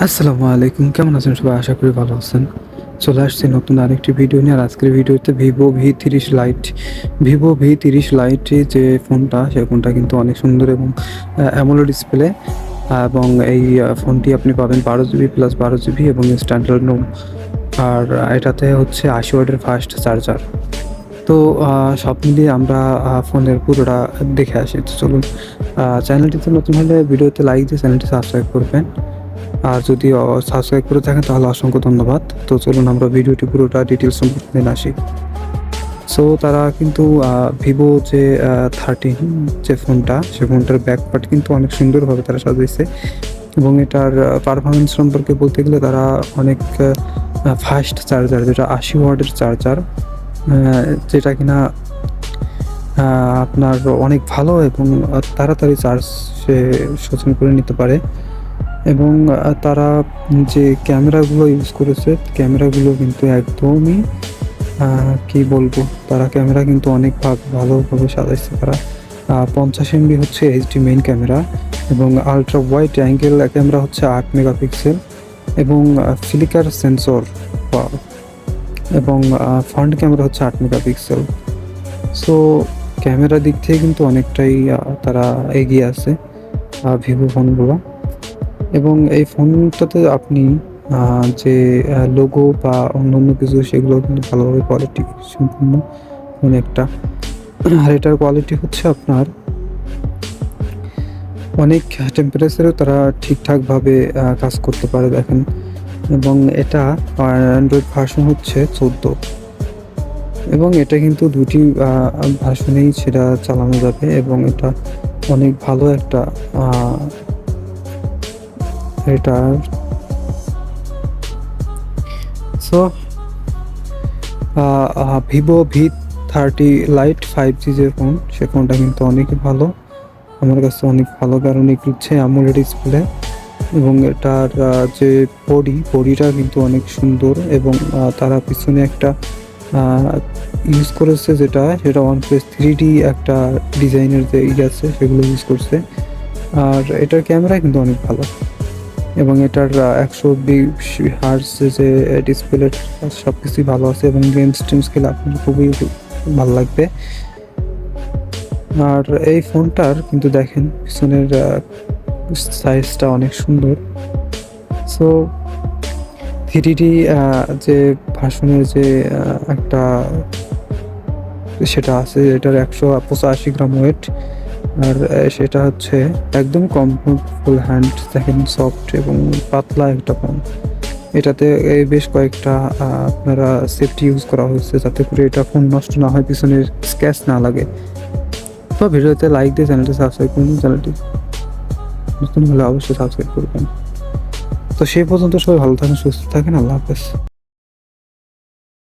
আসসালামু আলাইকুম, কেমন আছেন সবাই? আশা করি ভালো আছেন। চলে আসছি নতুন আরেকটি ভিডিও নিয়ে। আর আজকের ভিডিওতে ভিভো ভি 30 লাইট যে ফোনটা, সেই ফোনটা কিন্তু অনেক সুন্দর এবং অ্যামোলেড ডিসপ্লে, এবং এই ফোনটি আপনি পাবেন 12 জিবি প্লাস 12 জিবি এবং স্ট্যান্ডার্ড রোম। আর এটাতে হচ্ছে 80 ওয়াটের ফাস্ট চার্জার। তো সব মিলিয়ে আমরা ফোনের পুরোটা দেখে আসি। তো চলুন, চ্যানেলটিতে নতুন হলে ভিডিওতে লাইক দিয়ে চ্যানেলটি সাবস্ক্রাইব করবেন। আর যদি সাবস্ক্রাইব করে থাকেন তাহলে অসংখ্য ধন্যবাদ। তো চলুন আমরা ভিডিওটি পুরোটা ডিটেইলস সম্পর্কে জেনে আসি। সো তারা কিন্তু ভিভো যে 13 যে ফোনটা, সে ফোনটার ব্যাক পার্ট কিন্তু অনেক সুন্দরভাবে তারা সাজিয়েছে এবং এটার পারফরম্যান্স সম্পর্কে বলতে গেলে তারা অনেক ফাস্ট চার্জার, যেটা 80 ওয়াটের চার্জার, যেটা কিনা আপনার অনেক ভালো এবং তাড়াতাড়ি চার্জ সে শোষণ করে নিতে পারে। এবং তারা যে ক্যামেরাগুলো ইউজ করেছে, ক্যামেরাগুলো কিন্তু একদমই কি বলবো, তারা ক্যামেরা কিন্তু অনেক ভালোভাবে সাজাইছে তারা। 50 MB হচ্ছে এইচডি মেইন ক্যামেরা এবং আল্ট্রা ওয়াইড অ্যাঙ্গেল ক্যামেরা হচ্ছে 8 মেগাপিক্সেল এবং ফ্লিকার সেন্সর এবং ফ্রন্ট ক্যামেরা হচ্ছে 8 মেগাপিক্সেল। সো ক্যামেরা দিক থেকে কিন্তু অনেকটাই তারা এগিয়ে আছে ভিভো ফোনগুলো। এবং এই ফোনটাতে আপনি যে লোগো বা অন্যান্য কিছু, সেগুলো কিন্তু ভালোভাবে কোয়ালিটি সম্পূর্ণ ফোন একটা। আর এটার কোয়ালিটি হচ্ছে আপনার অনেক টেম্পারেচারেও তারা ঠিকঠাকভাবে কাজ করতে পারে, দেখেন। এবং এটা অ্যান্ড্রয়েড ভার্সন হচ্ছে 14 এবং এটা কিন্তু দুটি ভার্সনেই সেটা চালানো যাবে এবং এটা অনেক ভালো একটা এটা। So Vivo V 30 light 5G যে ফোন, সে ফোনটা কিন্তু অনেকই ভালো, আমার কাছে অনেক ভালো, কারণ এটি হচ্ছে অ্যামোলেড ডিসপ্লে এবং এটার যে বডিটা কিন্তু অনেক সুন্দর এবং তারা পিছনে একটা ইউজ করেছে, সেটা OnePlus 3D একটা ডিজাইনের যে আছে সেগুলো ইউজ করছে। আর এটার ক্যামেরা কিন্তু অনেক ভালো এবং এটার 120 হার্জ যে ডিসপ্লে, সব কিছুই ভালো আছে এবং গেমস খেলে আপনার খুবই ভালো লাগবে। আর এই ফোনটার কিন্তু দেখেন পিছনের সাইজটা অনেক সুন্দর। সো 3D যে ভার্সনের যে একটা সেটা আছে, এটার 185 গ্রাম ওয়েট। আর সেটা হচ্ছে একদম কমফোর্টেবল হ্যান্ড, দেখেন সফট এবং পাতলা একটা ফোন। এটাতে বেশ কয়েকটা আপনারা সেফটি ইউজ করা হয়েছে, যাতে করে এটা ফোন নষ্ট না হয়, পিছনের স্ক্র্যাচ না লাগে। তো ভিডিওতে লাইক দিয়ে চ্যানেলটি সাবস্ক্রাইব করুন, চ্যানেলটি নতুন হলে অবশ্যই সাবস্ক্রাইব করবেন। তো সেই পর্যন্ত সবাই ভালো থাকেন, সুস্থ থাকেন, আল্লাহ হাফেজ।